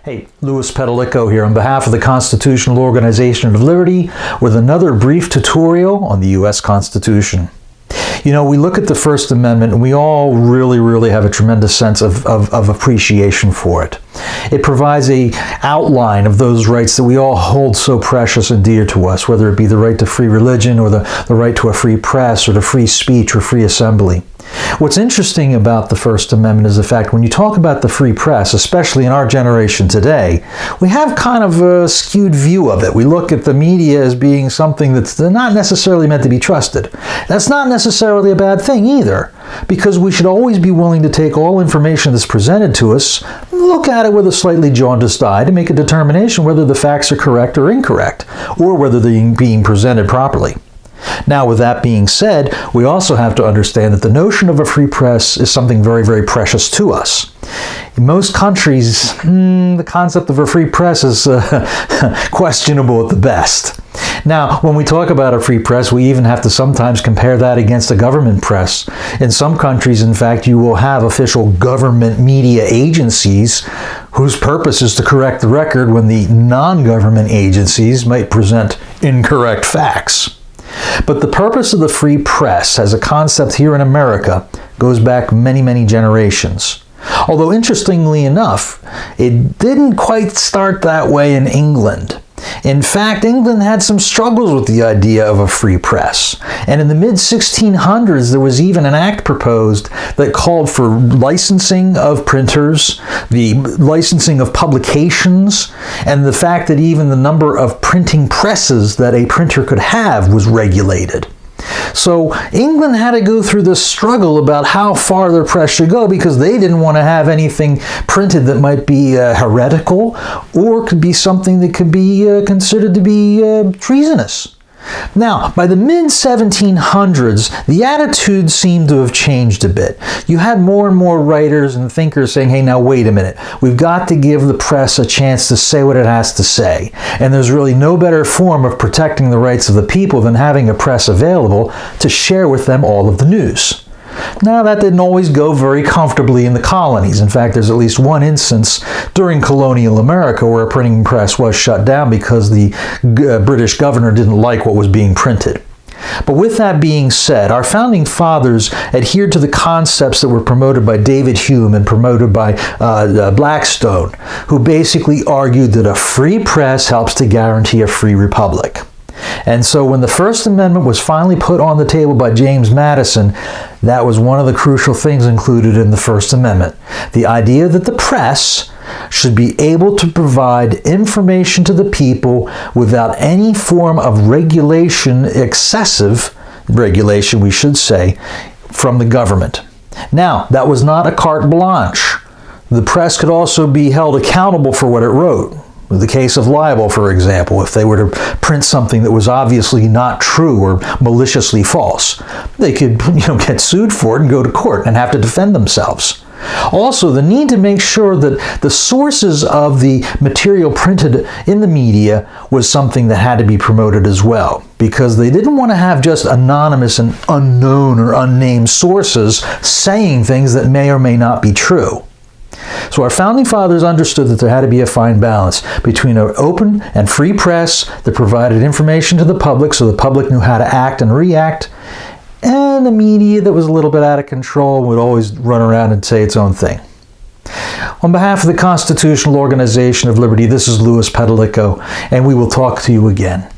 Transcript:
Hey, Louis Petalico here on behalf of the Constitutional Organization of Liberty with another brief tutorial on the U.S. Constitution. You know, we look at the First Amendment and we all really have a tremendous sense of appreciation for it. It provides an outline of those rights that we all hold so precious and dear to us, whether it be the right to free religion or the right to a free press or to free speech or free assembly. What's interesting about the First Amendment is the fact when you talk about the free press, especially in our generation today, we have kind of a skewed view of it. We look at the media as being something that's not necessarily meant to be trusted. That's not necessarily a bad thing either, because we should always be willing to take all information that's presented to us, look at it with a slightly jaundiced eye to make a determination whether the facts are correct or incorrect, or whether they're being presented properly. Now, with that being said, we also have to understand that the notion of a free press is something very precious to us. In most countries, the concept of a free press is questionable at the best. Now, when we talk about a free press, we even have to sometimes compare that against a government press. In some countries, in fact, you will have official government media agencies whose purpose is to correct the record when the non-government agencies might present incorrect facts. But the purpose of the free press as a concept here in America goes back many generations. Although interestingly enough, it didn't quite start that way in England. In fact, England had some struggles with the idea of a free press. And in the mid-1600s, there was even an act proposed that called for licensing of printers, the licensing of publications, and the fact that even the number of printing presses that a printer could have was regulated. So England had to go through this struggle about how far their press should go because they didn't want to have anything printed that might be heretical or could be something that could be considered to be treasonous. Now, by the mid-1700s, the attitude seemed to have changed a bit. You had more and more writers and thinkers saying, hey, now wait a minute. We've got to give the press a chance to say what it has to say. And there's really no better form of protecting the rights of the people than having a press available to share with them all of the news. Now, that didn't always go very comfortably in the colonies. In fact, there's at least one instance during colonial America where a printing press was shut down because the British governor didn't like what was being printed. But with that being said, our founding fathers adhered to the concepts that were promoted by David Hume and promoted by Blackstone, who basically argued that a free press helps to guarantee a free republic. And so when the First Amendment was finally put on the table by James Madison, that was one of the crucial things included in the First Amendment. The idea that the press should be able to provide information to the people without any form of regulation, excessive regulation, we should say, from the government. Now, that was not a carte blanche. The press could also be held accountable for what it wrote. In the case of libel, for example, if they were to print something that was obviously not true or maliciously false, they could get sued for it and go to court and have to defend themselves. Also, the need to make sure that the sources of the material printed in the media was something that had to be promoted as well, because they didn't want to have just anonymous and unknown or unnamed sources saying things that may or may not be true. So our founding fathers understood that there had to be a fine balance between an open and free press that provided information to the public so the public knew how to act and react, and a media that was a little bit out of control and would always run around and say its own thing. On behalf of the Constitutional Organization of Liberty, this is Louis Petalico, and we will talk to you again.